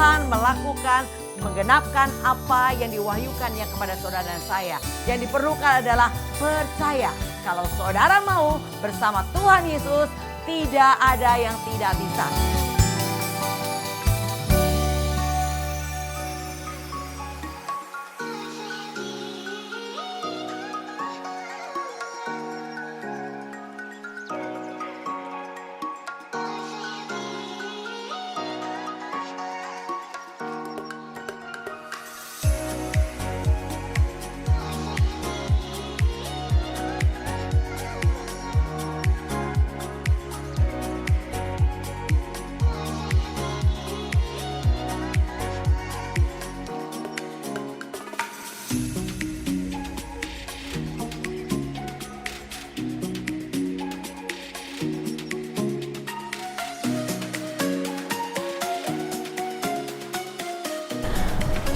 Tuhan melakukan, menggenapkan apa yang diwahyukannya kepada saudara dan saya. Yang diperlukan adalah percaya. Kalau saudara mau bersama Tuhan Yesus, tidak ada yang tidak bisa.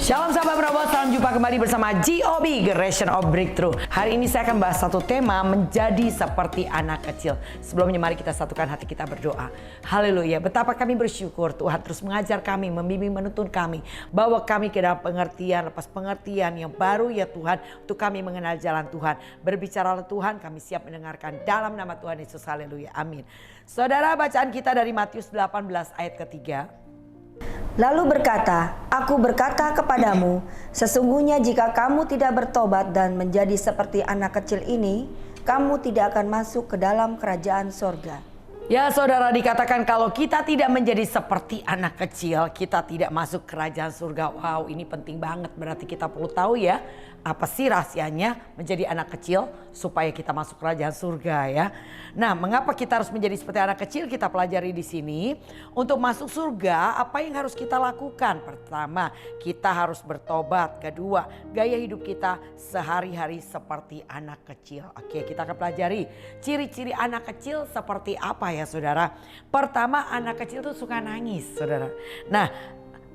Shalom sahabat Bravo, salam jumpa kembali bersama GOB, Generation of Breakthrough. Hari ini saya akan bahas satu tema, menjadi seperti anak kecil. Sebelumnya mari kita satukan hati kita berdoa. Haleluya, betapa kami bersyukur Tuhan terus mengajar kami, membimbing menuntun kami. Bawa kami ke dalam pengertian, lepas pengertian yang baru ya Tuhan. Untuk kami mengenal jalan Tuhan. Berbicaralah Tuhan, kami siap mendengarkan dalam nama Tuhan Yesus. Haleluya, amin. Saudara, bacaan kita dari Matius 18 ayat ketiga. Lalu berkata, aku berkata kepadamu, sesungguhnya jika kamu tidak bertobat dan menjadi seperti anak kecil ini, kamu tidak akan masuk ke dalam kerajaan sorga. Ya saudara, dikatakan kalau kita tidak menjadi seperti anak kecil, kita tidak masuk kerajaan surga. Wow, ini penting banget, berarti kita perlu tahu ya, apa sih rahasianya menjadi anak kecil supaya kita masuk kerajaan surga ya. Nah, mengapa kita harus menjadi seperti anak kecil? Kita pelajari di sini. Untuk masuk surga, apa yang harus kita lakukan? Pertama, kita harus bertobat. Kedua, gaya hidup kita sehari-hari seperti anak kecil. Oke, kita akan pelajari ciri-ciri anak kecil seperti apa ya saudara. Pertama, anak kecil tuh suka nangis saudara. Nah,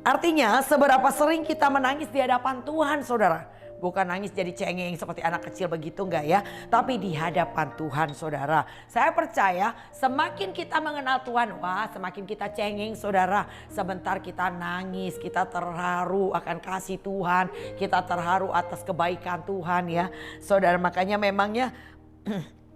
artinya seberapa sering kita menangis di hadapan Tuhan saudara. Bukan nangis jadi cengeng seperti anak kecil begitu enggak ya. Tapi di hadapan Tuhan saudara. Saya percaya semakin kita mengenal Tuhan. Wah, semakin kita cengeng saudara. Sebentar kita nangis. Kita terharu akan kasih Tuhan. Kita terharu atas kebaikan Tuhan ya. Saudara, makanya memangnya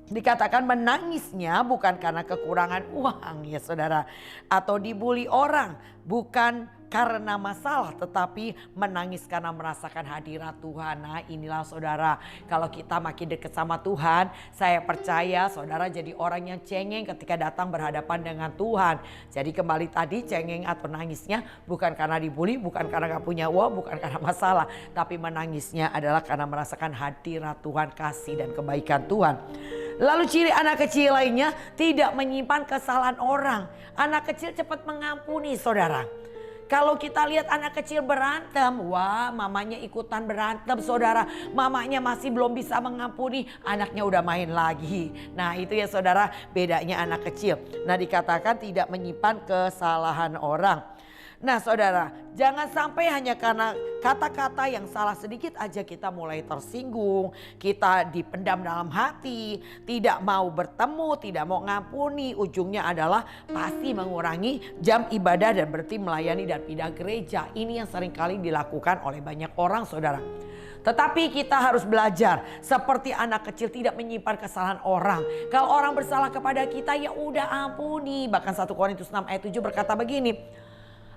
dikatakan menangisnya bukan karena kekurangan uang ya saudara. Atau dibully orang. Bukan karena masalah, tetapi menangis karena merasakan hadirat Tuhan. Nah inilah saudara, kalau kita makin dekat sama Tuhan, saya percaya saudara jadi orang yang cengeng ketika datang berhadapan dengan Tuhan. Jadi kembali tadi, cengeng atau nangisnya bukan karena dibully, bukan karena gak punya uang, bukan karena masalah. Tapi menangisnya adalah karena merasakan hadirat Tuhan, kasih dan kebaikan Tuhan. Lalu ciri anak kecil lainnya, tidak menyimpan kesalahan orang. Anak kecil cepat mengampuni saudara. Kalau kita lihat anak kecil berantem, wah mamanya ikutan berantem saudara. Mamanya masih belum bisa mengampuni, anaknya udah main lagi. Nah itu ya saudara, bedanya anak kecil. Nah dikatakan tidak menyimpan kesalahan orang. Nah saudara, jangan sampai hanya karena kata-kata yang salah sedikit aja kita mulai tersinggung. Kita dipendam dalam hati, tidak mau bertemu, tidak mau ngampuni. Ujungnya adalah pasti mengurangi jam ibadah dan berhenti melayani dan pindah gereja. Ini yang seringkali dilakukan oleh banyak orang saudara. Tetapi kita harus belajar seperti anak kecil tidak menyimpan kesalahan orang. Kalau orang bersalah kepada kita ya udah ampuni. Bahkan 1 Korintus 6 ayat 7 berkata begini.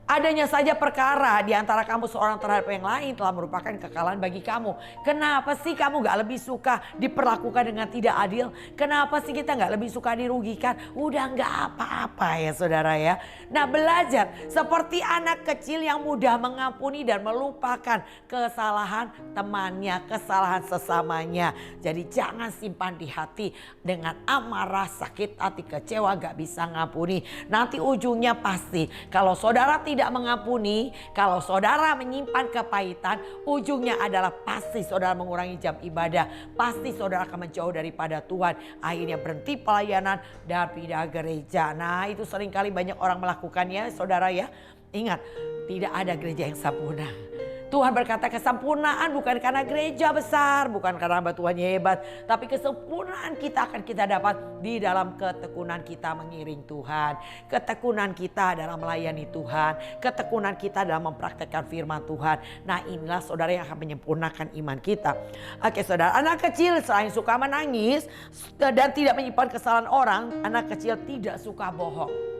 Adanya saja perkara di antara kamu seorang terhadap yang lain telah merupakan kekalahan bagi kamu. Kenapa sih kamu gak lebih suka diperlakukan dengan tidak adil? Kenapa sih kita gak lebih suka dirugikan? Udah gak apa-apa ya saudara ya. Nah belajar seperti anak kecil yang mudah mengampuni dan melupakan kesalahan temannya, kesalahan sesamanya. Jadi jangan simpan di hati dengan amarah, sakit hati, kecewa, gak bisa ngampuni. Nanti ujungnya pasti kalau saudara tidak mengampuni, kalau saudara menyimpan kepahitan, ujungnya adalah pasti saudara mengurangi jam ibadah. Pasti saudara akan menjauh daripada Tuhan. Akhirnya berhenti pelayanan dan pindah gereja. Nah itu seringkali banyak orang melakukannya saudara ya. Ingat, tidak ada gereja yang sempurna. Tuhan berkata kesempurnaan bukan karena gereja besar, bukan karena hamba Tuhannya hebat, tapi kesempurnaan kita akan kita dapat di dalam ketekunan kita mengiring Tuhan, ketekunan kita dalam melayani Tuhan, ketekunan kita dalam mempraktekkan firman Tuhan. Nah, inilah saudara yang akan menyempurnakan iman kita. Oke saudara, anak kecil selain suka menangis dan tidak menyimpan kesalahan orang, anak kecil tidak suka bohong.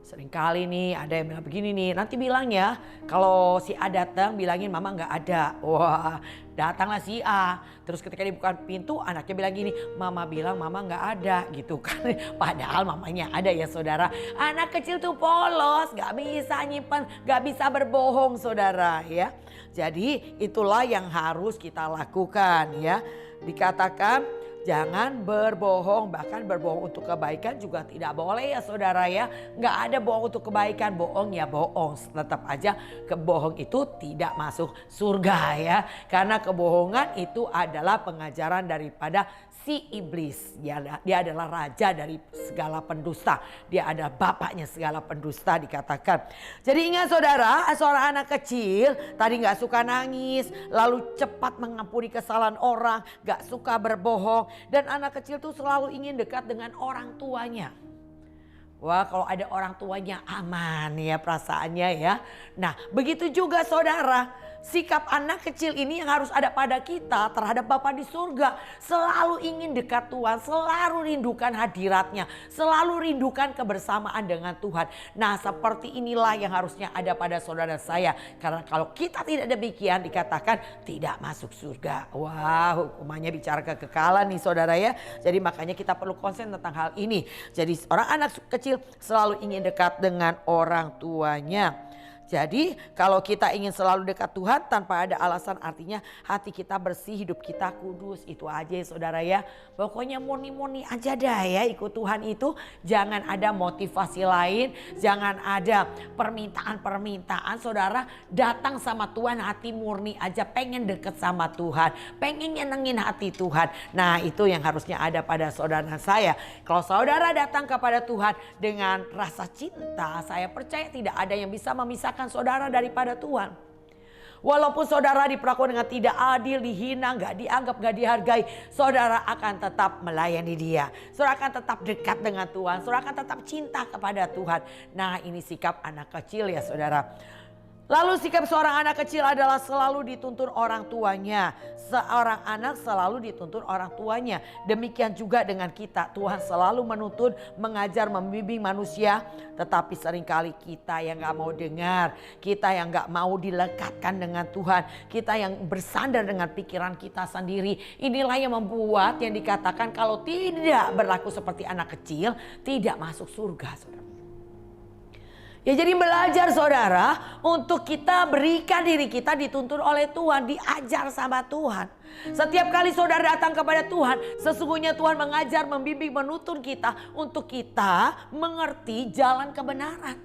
Seringkali nih ada yang bilang begini nih, nanti bilang ya kalau si A datang bilangin mama nggak ada. Wah, datanglah si A. Terus ketika dibuka pintu anaknya bilang gini, mama bilang mama nggak ada gitu kan. Padahal mamanya ada ya saudara. Anak kecil tuh polos, nggak bisa nyimpan, nggak bisa berbohong saudara ya. Jadi itulah yang harus kita lakukan ya. Dikatakan jangan berbohong, bahkan berbohong untuk kebaikan juga tidak boleh ya saudara ya. Nggak ada bohong untuk kebaikan, bohong ya bohong. Tetap aja kebohong itu tidak masuk surga ya. Karena kebohongan itu adalah pengajaran daripada si iblis. Dia adalah raja dari segala pendusta. Dia adalah bapaknya segala pendusta dikatakan. Jadi ingat saudara, seorang anak kecil tadi nggak suka nangis, lalu cepat mengampuni kesalahan orang, nggak suka berbohong. Dan anak kecil tuh selalu ingin dekat dengan orang tuanya. Wah, kalau ada orang tuanya aman ya perasaannya ya. Nah, begitu juga saudara. Sikap anak kecil ini yang harus ada pada kita terhadap Bapa di surga. Selalu ingin dekat Tuhan, selalu rindukan hadiratnya, selalu rindukan kebersamaan dengan Tuhan. Nah, seperti inilah yang harusnya ada pada saudara saya. Karena kalau kita tidak demikian dikatakan tidak masuk surga. Wah, hukumannya bicara kekekalan nih saudara ya. Jadi makanya kita perlu konsen tentang hal ini. Jadi orang anak kecil selalu ingin dekat dengan orang tuanya. Jadi kalau kita ingin selalu dekat Tuhan tanpa ada alasan, artinya hati kita bersih, hidup kita kudus. Itu aja ya saudara ya. Pokoknya murni-murni aja dah ya ikut Tuhan itu. Jangan ada motivasi lain, jangan ada permintaan-permintaan. Saudara datang sama Tuhan hati murni aja, pengen deket sama Tuhan, pengen nyenengin hati Tuhan. Nah, itu yang harusnya ada pada saudara saya. Kalau saudara datang kepada Tuhan dengan rasa cinta, saya percaya tidak ada yang bisa memisahkan saudara daripada Tuhan. Walaupun saudara diperlakukan dengan tidak adil, dihina, gak dianggap, gak dihargai, saudara akan tetap melayani Dia. Saudara akan tetap dekat dengan Tuhan, saudara akan tetap cinta kepada Tuhan. Nah, ini sikap anak kecil ya saudara. Lalu sikap seorang anak kecil adalah selalu dituntun orang tuanya. Seorang anak selalu dituntun orang tuanya. Demikian juga dengan kita. Tuhan selalu menuntun, mengajar, membimbing manusia. Tetapi seringkali kita yang gak mau dengar. Kita yang gak mau dilekatkan dengan Tuhan. Kita yang bersandar dengan pikiran kita sendiri. Inilah yang membuat yang dikatakan kalau tidak berlaku seperti anak kecil, tidak masuk surga saudara. Ya jadi belajar saudara untuk kita berikan diri kita dituntun oleh Tuhan, diajar sama Tuhan. Setiap kali saudara datang kepada Tuhan, sesungguhnya Tuhan mengajar, membimbing, menuntun kita untuk kita mengerti jalan kebenaran.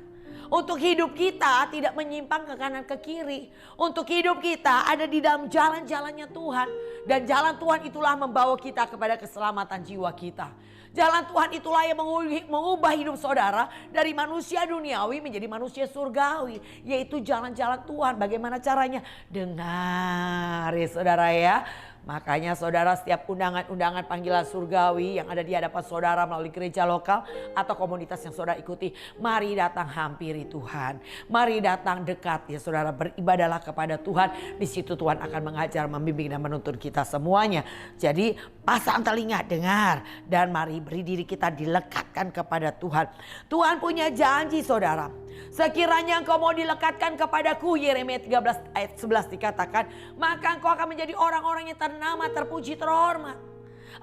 Untuk hidup kita tidak menyimpang ke kanan ke kiri. Untuk hidup kita ada di dalam jalan-jalannya Tuhan. Dan jalan Tuhan itulah membawa kita kepada keselamatan jiwa kita. Jalan Tuhan itulah yang mengubah hidup saudara dari manusia duniawi menjadi manusia surgawi. Yaitu jalan-jalan Tuhan. Bagaimana caranya? Dengar ya saudara ya. Makanya saudara setiap undangan-undangan panggilan surgawi yang ada di hadapan saudara melalui gereja lokal atau komunitas yang saudara ikuti. Mari datang hampiri Tuhan. Mari datang dekat ya saudara, beribadahlah kepada Tuhan. Di situ Tuhan akan mengajar, membimbing dan menuntun kita semuanya. Jadi pasang telinga dengar dan mari beri diri kita dilekatkan kepada Tuhan. Tuhan punya janji saudara. Sekiranya engkau mau dilekatkan kepadaku, Yeremia 13 ayat 11 dikatakan, maka engkau akan menjadi orang-orang yang ternama, terpuji, terhormat.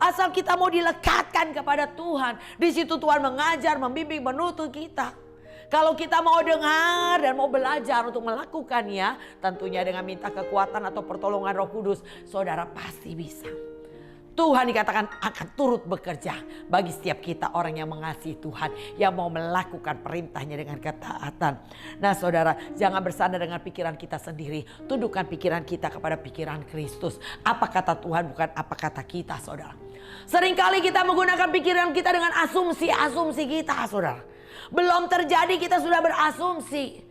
Asal kita mau dilekatkan kepada Tuhan, di situ Tuhan mengajar, membimbing, menuntun kita. Kalau kita mau dengar dan mau belajar untuk melakukannya, tentunya dengan minta kekuatan atau pertolongan Roh Kudus, saudara pasti bisa. Tuhan dikatakan akan turut bekerja bagi setiap kita orang yang mengasihi Tuhan, yang mau melakukan perintahnya dengan ketaatan. Nah saudara, jangan bersandar dengan pikiran kita sendiri. Tundukkan pikiran kita kepada pikiran Kristus. Apa kata Tuhan bukan apa kata kita saudara. Seringkali kita menggunakan pikiran kita dengan asumsi-asumsi kita saudara. Belum terjadi kita sudah berasumsi.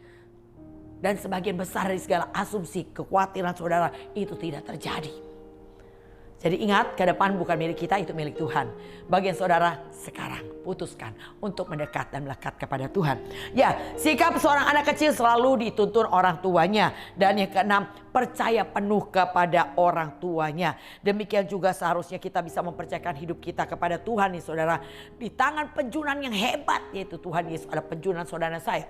Dan sebagian besar dari segala asumsi, kekhawatiran saudara itu tidak terjadi. Jadi ingat, ke depan bukan milik kita, itu milik Tuhan. Bagian saudara sekarang putuskan untuk mendekat dan melekat kepada Tuhan. Ya, sikap seorang anak kecil selalu dituntun orang tuanya. Dan yang keenam, percaya penuh kepada orang tuanya. Demikian juga seharusnya kita bisa mempercayakan hidup kita kepada Tuhan nih saudara. Di tangan penjunan yang hebat, yaitu Tuhan Yesus. Ada penjunan saudara saya.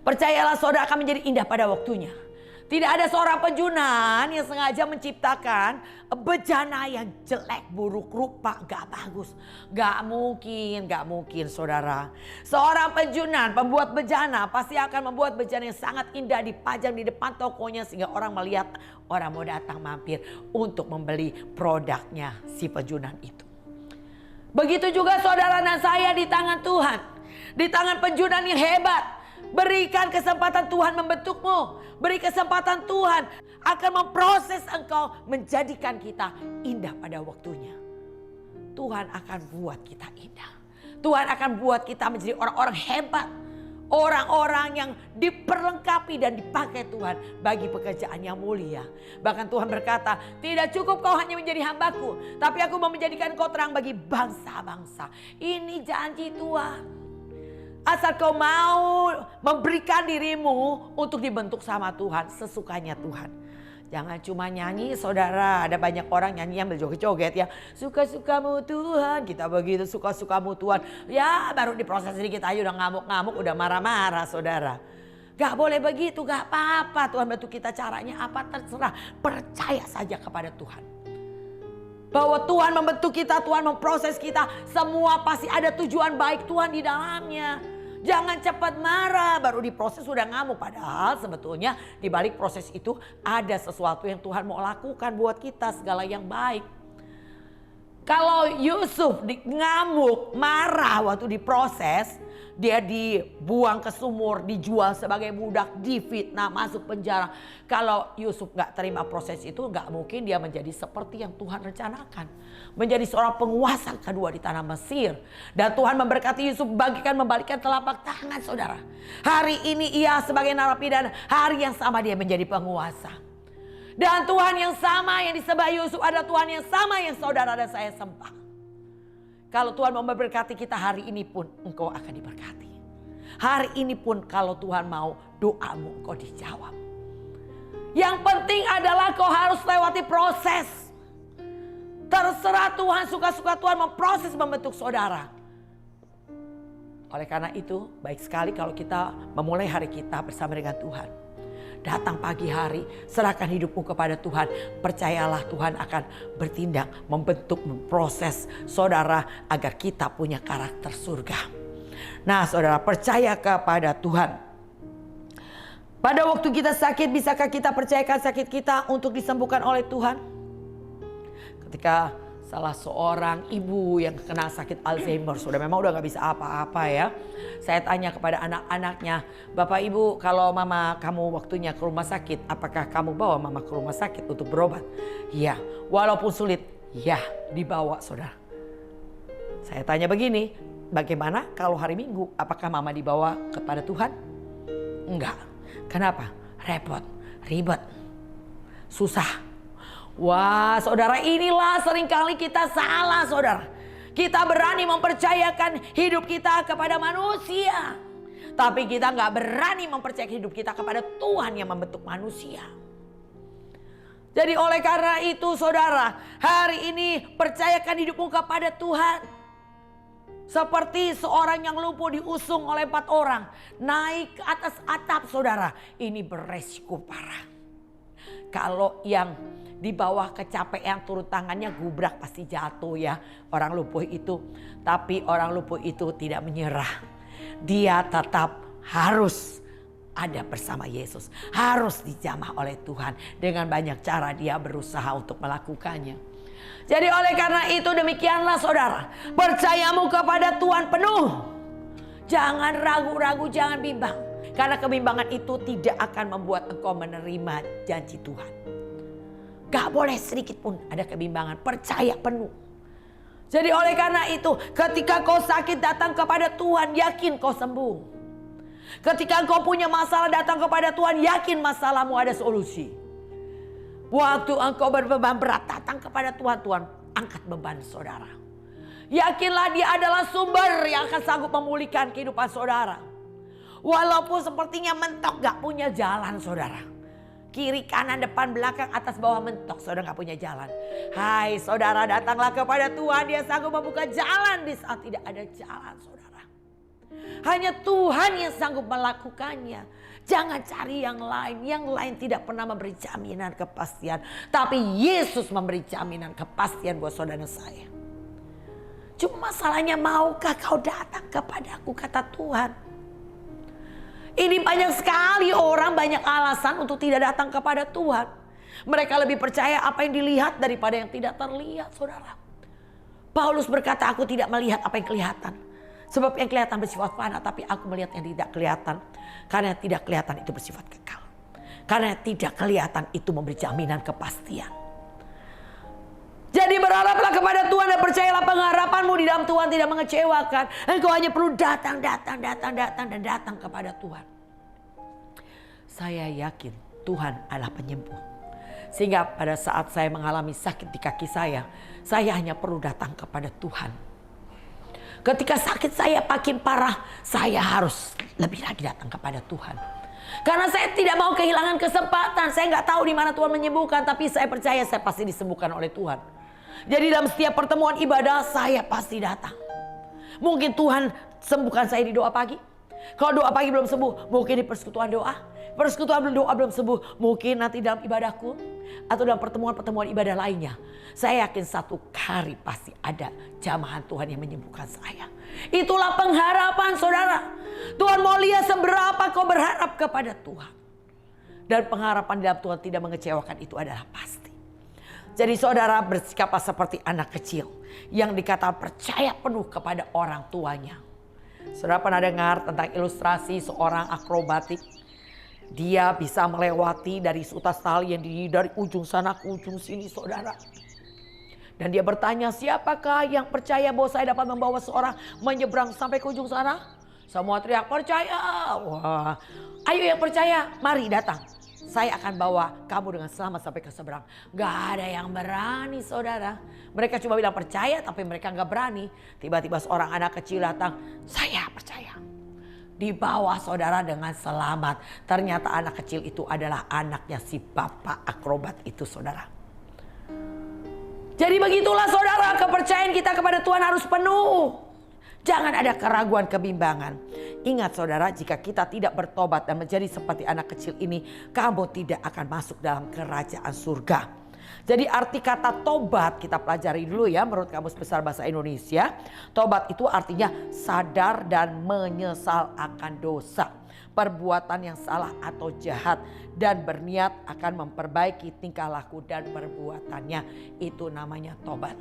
Percayalah saudara akan menjadi indah pada waktunya. Tidak ada seorang penjunan yang sengaja menciptakan bejana yang jelek, buruk rupa, gak bagus. Gak mungkin saudara. Seorang penjunan, pembuat bejana pasti akan membuat bejana yang sangat indah dipajang di depan tokonya. Sehingga orang melihat, orang mau datang mampir untuk membeli produknya si penjunan itu. Begitu juga saudara dan saya di tangan Tuhan. Di tangan penjunan yang hebat. Berikan kesempatan Tuhan membentukmu. Beri kesempatan Tuhan akan memproses engkau, menjadikan kita indah pada waktunya. Tuhan akan buat kita indah. Tuhan akan buat kita menjadi orang-orang hebat. Orang-orang yang diperlengkapi dan dipakai Tuhan bagi pekerjaan yang mulia. Bahkan Tuhan berkata, tidak cukup kau hanya menjadi hambaku, tapi aku mau menjadikan kau terang bagi bangsa-bangsa. Ini janji Tuhan. Asal kau mau memberikan dirimu untuk dibentuk sama Tuhan, sesukanya Tuhan. Jangan cuma nyanyi saudara, ada banyak orang nyanyi yang berjoget-joget ya. Suka-sukamu Tuhan, kita begitu suka-sukamu Tuhan. Ya baru diproses sedikit aja udah ngamuk-ngamuk, udah marah-marah saudara. Gak boleh begitu, gak apa-apa. Tuhan bantu kita caranya apa terserah. Percaya saja kepada Tuhan. Bahwa Tuhan membentuk kita, Tuhan memproses kita. Semua pasti ada tujuan baik Tuhan di dalamnya. Jangan cepat marah, baru diproses sudah ngamuk. Padahal sebetulnya di balik proses itu ada sesuatu yang Tuhan mau lakukan buat kita, segala yang baik. Kalau Yusuf ngamuk, marah waktu diproses, dia dibuang ke sumur, dijual sebagai budak, difitnah, masuk penjara. Kalau Yusuf gak terima proses itu, gak mungkin dia menjadi seperti yang Tuhan rencanakan. Menjadi seorang penguasa kedua di tanah Mesir. Dan Tuhan memberkati Yusuf membalikkan telapak tangan saudara. Hari ini ia sebagai narapidana, hari yang sama dia menjadi penguasa. Dan Tuhan yang sama yang disembah Yusuf adalah Tuhan yang sama yang saudara dan saya sembah. Kalau Tuhan mau memberkati kita hari ini pun engkau akan diberkati. Hari ini pun kalau Tuhan mau doamu engkau dijawab. Yang penting adalah kau harus lewati proses. Terserah Tuhan, suka-suka Tuhan memproses membentuk saudara. Oleh karena itu baik sekali kalau kita memulai hari kita bersama dengan Tuhan. Datang pagi hari, serahkan hidupmu kepada Tuhan. Percayalah Tuhan akan bertindak, membentuk, memproses saudara agar kita punya karakter surga. Nah saudara, percaya kepada Tuhan. Pada waktu kita sakit, bisakah kita percayakan sakit kita untuk disembuhkan oleh Tuhan? Ketika salah seorang ibu yang kena sakit Alzheimer, sudah memang udah gak bisa apa-apa ya. Saya tanya kepada anak-anaknya, Bapak Ibu kalau mama kamu waktunya ke rumah sakit, apakah kamu bawa mama ke rumah sakit untuk berobat? Iya, walaupun sulit, ya dibawa saudara. Saya tanya begini, bagaimana kalau hari Minggu, apakah mama dibawa kepada Tuhan? Enggak. Kenapa? Repot, ribet, susah. Wah saudara, inilah seringkali kita salah saudara. Kita berani mempercayakan hidup kita kepada manusia. Tapi kita gak berani mempercayakan hidup kita kepada Tuhan yang membentuk manusia. Jadi oleh karena itu saudara, hari ini percayakan hidupmu kepada Tuhan. Seperti seorang yang lumpuh diusung oleh 4 orang. Naik ke atas atap saudara. Ini beresiko parah. Kalau yang di bawah kecapean turun tangannya gubrak pasti jatuh ya orang lumpuh itu. Tapi orang lumpuh itu tidak menyerah. Dia tetap harus ada bersama Yesus. Harus dijamah oleh Tuhan. Dengan banyak cara dia berusaha untuk melakukannya. Jadi oleh karena itu demikianlah saudara. Percayamu kepada Tuhan penuh. Jangan ragu-ragu, jangan bimbang. Karena kebimbangan itu tidak akan membuat engkau menerima janji Tuhan. Gak boleh sedikit pun ada kebimbangan. Percaya penuh. Jadi oleh karena itu ketika kau sakit datang kepada Tuhan, yakin kau sembuh. Ketika engkau punya masalah, datang kepada Tuhan, yakin masalahmu ada solusi. Waktu engkau berbeban berat, datang kepada Tuhan, Tuhan angkat beban saudara. Yakinlah dia adalah sumber yang akan sanggup memulihkan kehidupan saudara. Walaupun sepertinya mentok, gak punya jalan saudara. Kiri, kanan, depan, belakang, atas, bawah, mentok. Saudara gak punya jalan. Hai saudara, datanglah kepada Tuhan. Dia sanggup membuka jalan di saat tidak ada jalan saudara. Hanya Tuhan yang sanggup melakukannya. Jangan cari yang lain. Yang lain tidak pernah memberi jaminan kepastian. Tapi Yesus memberi jaminan kepastian buat saudara dan saya. Cuma masalahnya, maukah kau datang kepadaku, kata Tuhan. Ini banyak sekali orang, banyak alasan untuk tidak datang kepada Tuhan. Mereka lebih percaya apa yang dilihat daripada yang tidak terlihat, saudara. Paulus berkata, aku tidak melihat apa yang kelihatan. Sebab yang kelihatan bersifat fana, tapi aku melihat yang tidak kelihatan. Karena yang tidak kelihatan itu bersifat kekal. Karena yang tidak kelihatan itu memberi jaminan kepastian. Jadi berharaplah kepada Tuhan dan percayalah pengharapanmu di dalam Tuhan tidak mengecewakan. Engkau hanya perlu datang dan datang kepada Tuhan. Saya yakin Tuhan adalah penyembuh. Sehingga pada saat saya mengalami sakit di kaki saya hanya perlu datang kepada Tuhan. Ketika sakit saya makin parah, saya harus lebih lagi datang kepada Tuhan. Karena saya tidak mau kehilangan kesempatan. Saya nggak tahu di mana Tuhan menyembuhkan, tapi saya percaya saya pasti disembuhkan oleh Tuhan. Jadi dalam setiap pertemuan ibadah saya pasti datang. Mungkin Tuhan sembuhkan saya di doa pagi. Kalau doa pagi belum sembuh, mungkin di persekutuan doa. Persekutuan doa belum sembuh, mungkin nanti dalam ibadahku. Atau dalam pertemuan-pertemuan ibadah lainnya. Saya yakin satu hari pasti ada jamahan Tuhan yang menyembuhkan saya. Itulah pengharapan saudara. Tuhan mau lihat seberapa kau berharap kepada Tuhan. Dan pengharapan dalam Tuhan tidak mengecewakan, itu adalah pasti. Jadi saudara bersikaplah seperti anak kecil yang dikatakan percaya penuh kepada orang tuanya. Saudara pernah dengar tentang ilustrasi seorang akrobatik. Dia bisa melewati dari utas tali yang dari ujung sana ke ujung sini saudara. Dan dia bertanya, siapakah yang percaya bahwa saya dapat membawa seorang menyeberang sampai ke ujung sana? Semua teriak percaya. Wah, ayo yang percaya, mari datang. Saya akan bawa kamu dengan selamat sampai ke seberang. Gak ada yang berani saudara. Mereka cuma bilang percaya tapi mereka gak berani. Tiba-tiba seorang anak kecil datang. Saya percaya. Dibawa saudara dengan selamat. Ternyata anak kecil itu adalah anaknya si bapak akrobat itu saudara. Jadi begitulah saudara, kepercayaan kita kepada Tuhan harus penuh. Jangan ada keraguan, kebimbangan. Ingat saudara, jika kita tidak bertobat dan menjadi seperti anak kecil ini, kamu tidak akan masuk dalam kerajaan surga. Jadi arti kata tobat kita pelajari dulu ya menurut Kamus Besar Bahasa Indonesia. Tobat itu artinya sadar dan menyesal akan dosa, perbuatan yang salah atau jahat, dan berniat akan memperbaiki tingkah laku dan perbuatannya. Itu namanya tobat.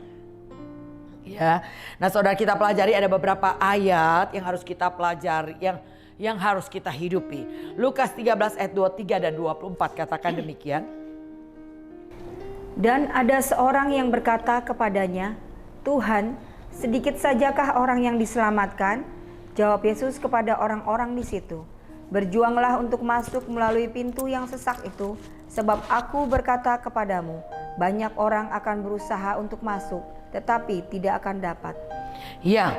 Ya, nah saudara kita pelajari ada beberapa ayat yang harus kita pelajari, yang harus kita hidupi. Lukas 13 ayat 23 dan 24 katakan demikian. Dan ada seorang yang berkata kepadanya, Tuhan, sedikit sajakah orang yang diselamatkan? Jawab Yesus kepada orang-orang di situ, berjuanglah untuk masuk melalui pintu yang sesak itu, sebab aku berkata kepadamu, banyak orang akan berusaha untuk masuk, tetapi tidak akan dapat. Ya,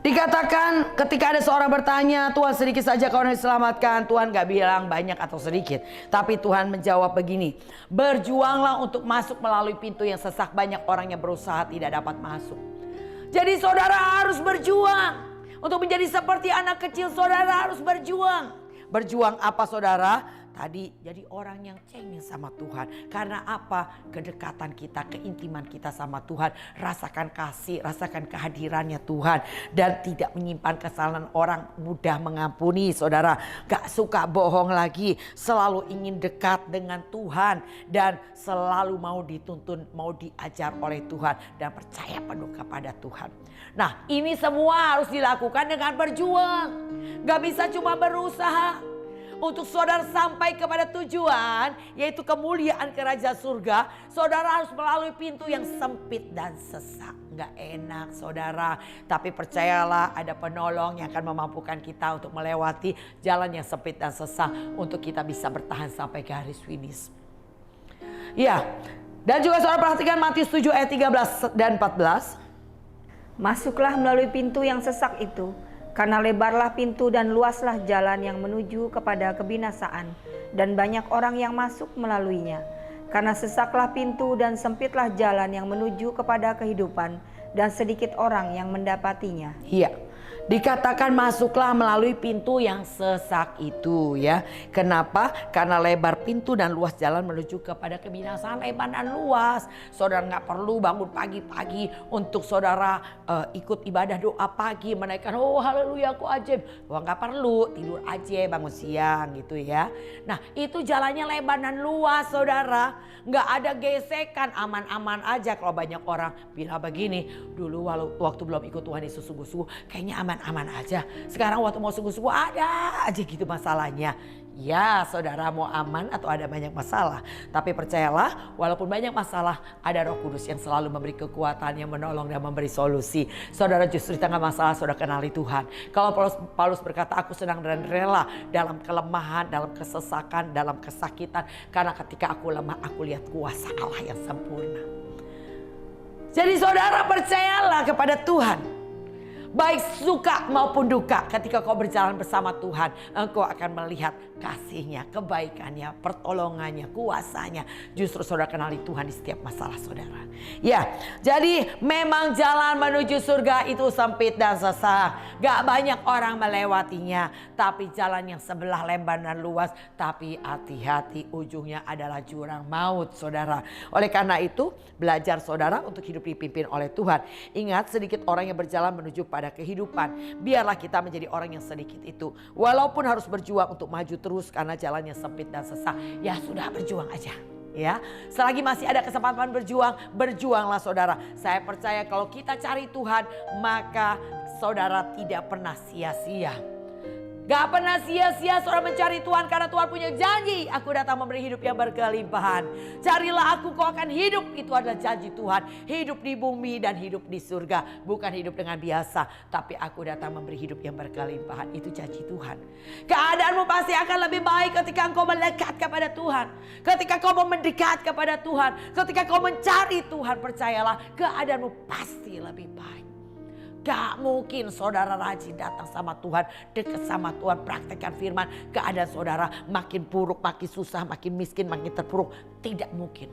dikatakan ketika ada seorang bertanya, Tuhan sedikit saja kau diselamatkan. Tuhan gak bilang banyak atau sedikit. Tapi Tuhan menjawab begini, berjuanglah untuk masuk melalui pintu yang sesak, banyak orang yang berusaha tidak dapat masuk. Jadi saudara harus berjuang. Untuk menjadi seperti anak kecil saudara harus berjuang. Berjuang apa saudara? Tadi jadi orang yang cengeng sama Tuhan. Karena apa? Kedekatan kita, keintiman kita sama Tuhan. Rasakan kasih, rasakan kehadirannya Tuhan. Dan tidak menyimpan kesalahan orang, mudah mengampuni saudara. Gak suka bohong lagi. Selalu ingin dekat dengan Tuhan. Dan selalu mau dituntun, mau diajar oleh Tuhan. Dan percaya penuh kepada Tuhan. Nah ini semua harus dilakukan dengan berjuang. Gak bisa cuma berusaha. Untuk saudara sampai kepada tujuan, yaitu kemuliaan kerajaan surga, saudara harus melalui pintu yang sempit dan sesak. Nggak enak saudara, tapi percayalah ada penolong yang akan memampukan kita untuk melewati jalan yang sempit dan sesak untuk kita bisa bertahan sampai garis finish. Ya, dan juga saudara perhatikan Matius 7 ayat 13 dan 14. Masuklah melalui pintu yang sesak itu, karena lebarlah pintu dan luaslah jalan yang menuju kepada kebinasaan, dan banyak orang yang masuk melaluinya. Karena sesaklah pintu dan sempitlah jalan yang menuju kepada kehidupan, dan sedikit orang yang mendapatinya. Iya, dikatakan masuklah melalui pintu yang sesak itu ya. Kenapa? Karena lebar pintu dan luas jalan menuju kepada kebinasaan, lebar dan luas. Saudara nggak perlu bangun pagi-pagi untuk saudara ikut ibadah doa pagi, menaikkan oh haleluya aku ajaib. Wah nggak perlu, tidur aja bangun siang gitu ya. Nah itu jalannya lebar dan luas saudara. Nggak ada gesekan, aman-aman aja. Kalau banyak orang bilang begini, dulu waktu belum ikut Tuhan Yesus sungguh-sungguh kayaknya aman-aman aja. Sekarang waktu mau sungguh-sungguh ada aja gitu masalahnya. Ya saudara mau aman atau ada banyak masalah. Tapi percayalah walaupun banyak masalah ada Roh Kudus yang selalu memberi kekuatan, yang menolong dan memberi solusi. Saudara justru di tengah masalah saudara kenali Tuhan. Kalau Paulus berkata aku senang dan rela dalam kelemahan, dalam kesesakan, dalam kesakitan. Karena ketika aku lemah aku lihat kuasa Allah yang sempurna. Jadi saudara percayalah kepada Tuhan. Baik suka maupun duka, ketika kau berjalan bersama Tuhan, engkau akan melihat kasih-Nya, kebaikannya, pertolongannya, kuasanya. Justru saudara kenali Tuhan di setiap masalah saudara. Ya, jadi memang jalan menuju surga itu sempit dan sesak. Gak banyak orang melewatinya, tapi jalan yang sebelah lebar dan luas. Tapi hati-hati, ujungnya adalah jurang maut saudara. Oleh karena itu, belajar saudara untuk hidup dipimpin oleh Tuhan. Ingat sedikit orang yang berjalan menuju pada kehidupan. Biarlah kita menjadi orang yang sedikit itu. Walaupun harus berjuang untuk maju terus karena jalannya sempit dan sesak. Ya sudah berjuang aja. Ya, selagi masih ada kesempatan berjuang, berjuanglah saudara. Saya percaya kalau kita cari Tuhan, maka saudara tidak pernah sia-sia. Gak pernah sia-sia saudara mencari Tuhan karena Tuhan punya janji. Aku datang memberi hidup yang berkelimpahan. Carilah aku kau akan hidup. Itu adalah janji Tuhan. Hidup di bumi dan hidup di surga. Bukan hidup dengan biasa. Tapi aku datang memberi hidup yang berkelimpahan. Itu janji Tuhan. Keadaanmu pasti akan lebih baik ketika engkau melekat kepada Tuhan. Ketika kau mau mendekat kepada Tuhan. Ketika kau mencari Tuhan, percayalah keadaanmu pasti lebih baik. Gak mungkin saudara rajin datang sama Tuhan, dekat sama Tuhan, praktekkan firman. Keadaan saudara makin buruk, makin susah, makin miskin, makin terpuruk. Tidak mungkin.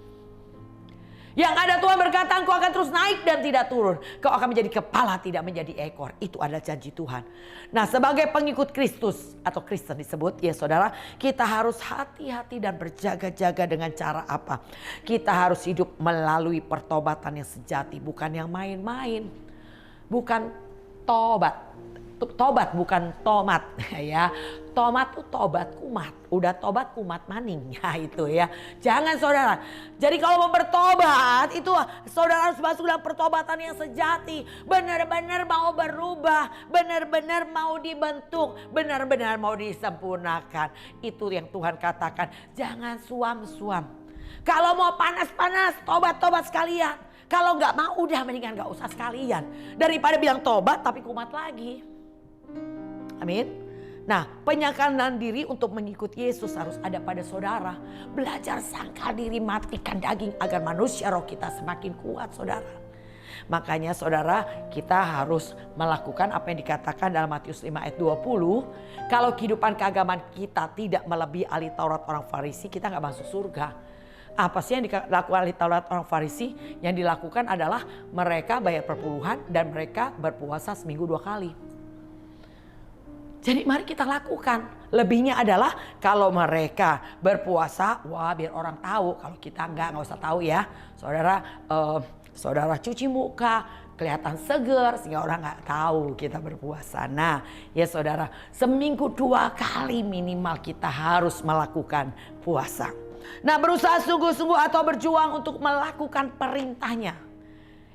Yang ada Tuhan berkata engkau akan terus naik dan tidak turun. Kau akan menjadi kepala, tidak menjadi ekor. Itu adalah janji Tuhan. Nah sebagai pengikut Kristus atau Kristen disebut ya saudara. Kita harus hati-hati dan berjaga-jaga dengan cara apa? Kita harus hidup melalui pertobatan yang sejati, bukan yang main-main. Bukan tobat. Tobat bukan tomat ya. Tomat tuh tobat kumat. Udah tobat kumat maning ya itu ya. Jangan saudara. Jadi kalau mau bertobat itu saudara harus masuk dalam pertobatan yang sejati. Benar-benar mau berubah. Benar-benar mau dibentuk. Benar-benar mau disempurnakan. Itu yang Tuhan katakan. Jangan suam-suam. Kalau mau panas-panas tobat-tobat sekalian. Kalau nggak mau udah mendingan nggak usah sekalian. Daripada bilang tobat tapi kumat lagi. Amin. Nah penyangkalan diri untuk mengikut Yesus harus ada pada saudara. Belajar sangkal diri, matikan daging agar manusia roh kita semakin kuat saudara. Makanya saudara kita harus melakukan apa yang dikatakan dalam Matius 5 ayat 20. Kalau kehidupan keagamaan kita tidak melebihi ahli Taurat orang Farisi, kita nggak masuk surga. Apa sih yang dilakukan oleh Taurat orang Farisi? Yang dilakukan adalah mereka bayar perpuluhan dan mereka berpuasa seminggu 2 kali. Jadi mari kita lakukan. Lebihnya adalah kalau mereka berpuasa, wah biar orang tahu. Kalau kita nggak usah tahu ya. Saudara cuci muka, kelihatan seger sehingga orang nggak tahu kita berpuasa. Nah ya saudara, seminggu 2 kali minimal kita harus melakukan puasa. Nah berusaha sungguh-sungguh atau berjuang untuk melakukan perintahnya.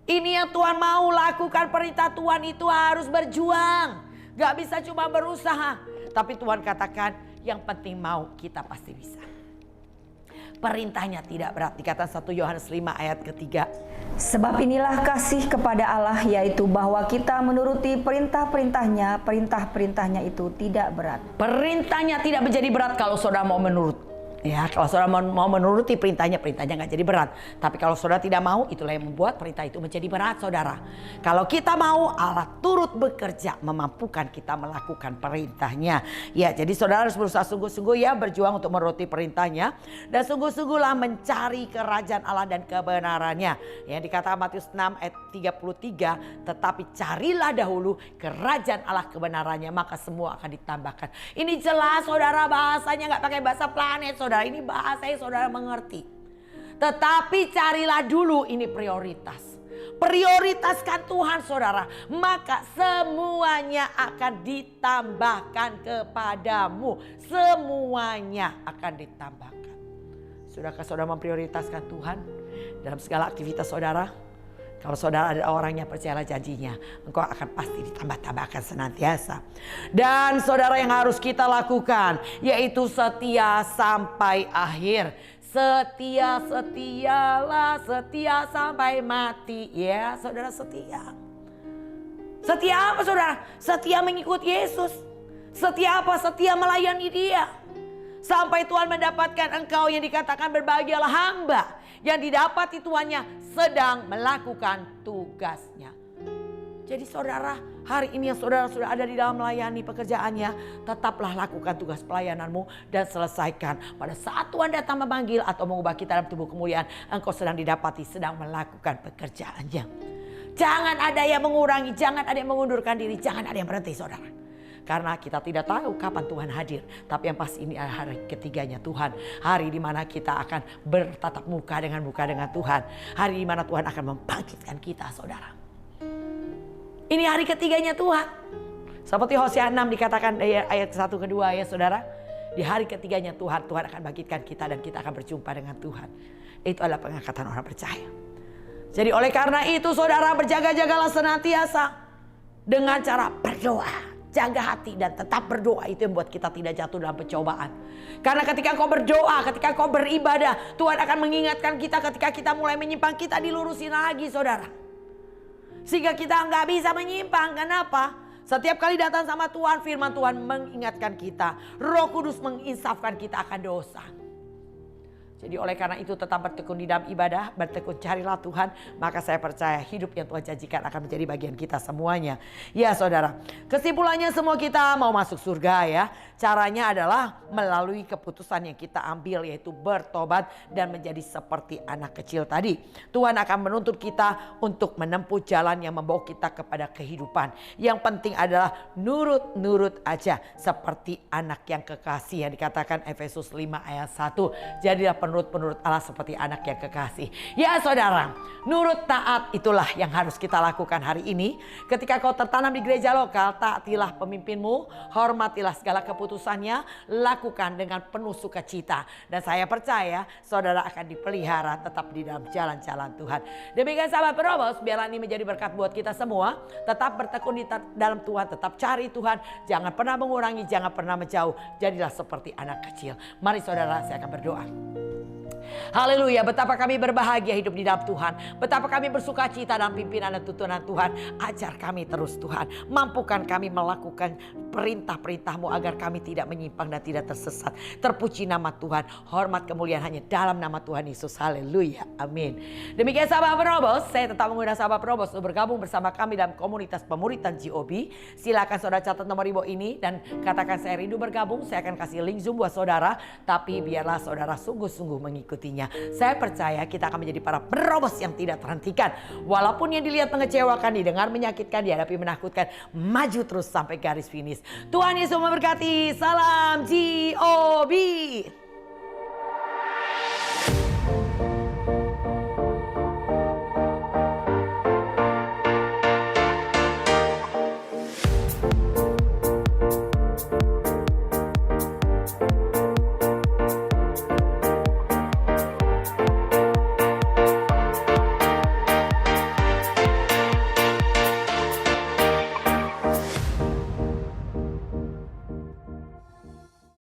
Ini yang Tuhan mau lakukan, perintah Tuhan itu harus berjuang. Gak bisa cuma berusaha. Tapi Tuhan katakan Yang penting mau, kita pasti bisa. Perintahnya tidak berat, dikatakan 1 Yohanes 5 ayat ketiga. Sebab inilah kasih kepada Allah, yaitu bahwa kita menuruti perintah-perintahnya. Perintah-perintahnya itu tidak berat. Perintahnya tidak menjadi berat kalau saudara mau menurut. Ya, kalau saudara mau menuruti perintahnya nggak jadi berat. Tapi kalau saudara tidak mau, itulah yang membuat perintah itu menjadi berat, saudara. Kalau kita mau, Allah turut bekerja memampukan kita melakukan perintahnya. Ya, jadi saudara harus berusaha sungguh-sungguh ya berjuang untuk menuruti perintahnya. Dan sungguh-sungguhlah mencari kerajaan Allah dan kebenarannya. Ya, dikatakan Matius 6 ayat 33, tetapi carilah dahulu kerajaan Allah kebenarannya, maka semua akan ditambahkan. Ini jelas saudara, bahasanya nggak pakai bahasa planet, saudara. Ini bahasa yang saudara mengerti. Tetapi carilah dulu, ini prioritas. Prioritaskan Tuhan saudara, maka semuanya akan ditambahkan kepadamu. Semuanya akan ditambahkan. Sudahkah saudara memprioritaskan Tuhan dalam segala aktivitas saudara? Kalau saudara ada orangnya, percayalah janjinya, engkau akan pasti ditambah-tambahkan senantiasa. Dan saudara, yang harus kita lakukan yaitu setia sampai akhir. Setialah, setia sampai mati. Ya saudara, setia. Setia apa saudara? Setia mengikut Yesus. Setia apa? Setia melayani Dia. Sampai Tuhan mendapatkan engkau, yang dikatakan berbahagialah hamba yang didapati tuannya sedang melakukan tugasnya. Jadi saudara, hari ini yang saudara sudah ada di dalam melayani pekerjaannya, tetaplah lakukan tugas pelayananmu dan selesaikan. Pada saat Tuhan datang memanggil atau mengubah kita dalam tubuh kemuliaan, engkau sedang didapati sedang melakukan pekerjaannya. Jangan ada yang mengurangi, jangan ada yang mengundurkan diri, jangan ada yang berhenti saudara. Karena kita tidak tahu kapan Tuhan hadir. Tapi yang pasti ini adalah hari ketiganya Tuhan. Hari di mana kita akan bertatap muka dengan Tuhan. Hari di mana Tuhan akan membangkitkan kita saudara. Ini hari ketiganya Tuhan. Seperti Hosea 6 dikatakan ayat 1 ke 2 ya saudara. Di hari ketiganya Tuhan akan bangkitkan kita dan kita akan berjumpa dengan Tuhan. Itu adalah pengangkatan orang percaya. Jadi oleh karena itu saudara, berjaga-jagalah senantiasa dengan cara berdoa. Jaga hati dan tetap berdoa, itu yang membuat kita tidak jatuh dalam pencobaan. Karena ketika kau berdoa, ketika kau beribadah, Tuhan akan mengingatkan kita ketika kita mulai menyimpang, kita dilurusin lagi saudara. Sehingga kita nggak bisa menyimpang. Kenapa? Setiap kali datang sama Tuhan, firman Tuhan mengingatkan kita. Roh Kudus menginsafkan kita akan dosa. Jadi oleh karena itu tetap bertekun di dalam ibadah, bertekun carilah Tuhan. Maka saya percaya hidup yang Tuhan janjikan akan menjadi bagian kita semuanya. Ya saudara, kesimpulannya semua kita mau masuk surga ya. Caranya adalah melalui keputusan yang kita ambil, yaitu bertobat dan menjadi seperti anak kecil tadi. Tuhan akan menuntut kita untuk menempuh jalan yang membawa kita kepada kehidupan. Yang penting adalah nurut aja seperti anak yang kekasih, yang dikatakan Efesus 5 ayat 1. Jadilah penurut Allah seperti anak yang kekasih. Ya saudara, nurut taat itulah yang harus kita lakukan hari ini. Ketika kau tertanam di gereja lokal, taatilah pemimpinmu, hormatilah segala keputusannya, lakukan dengan penuh sukacita. Dan saya percaya saudara akan dipelihara tetap di dalam jalan-jalan Tuhan. Demikian sahabat Penobos, biarlah ini menjadi berkat buat kita semua. Tetap bertekun di dalam Tuhan, tetap cari Tuhan. Jangan pernah mengurangi, jangan pernah menjauh. Jadilah seperti anak kecil. Mari saudara, saya akan berdoa. Haleluya, betapa kami berbahagia hidup di dalam Tuhan. Betapa kami bersuka cita dalam pimpinan dan tuntunan Tuhan. Ajar kami terus Tuhan. Mampukan kami melakukan perintah-perintah-Mu agar kami tidak menyimpang dan tidak tersesat. Terpuji nama Tuhan. Hormat kemuliaan hanya dalam nama Tuhan Yesus. Haleluya, amin. Demikian sahabat Penobos, saya tetap mengundang sahabat Penobos untuk bergabung bersama kami dalam komunitas pemuritan GOB. Silakan saudara catat nomor ibu ini dan katakan saya rindu bergabung. Saya akan kasih link Zoom buat saudara. Tapi biarlah saudara sungguh-sungguh mengikuti. Saya percaya kita akan menjadi para penobos yang tidak terhentikan. Walaupun yang dilihat mengecewakan, didengar menyakitkan, dihadapi menakutkan, maju terus sampai garis finish. Tuhan Yesus memberkati. Salam GOB.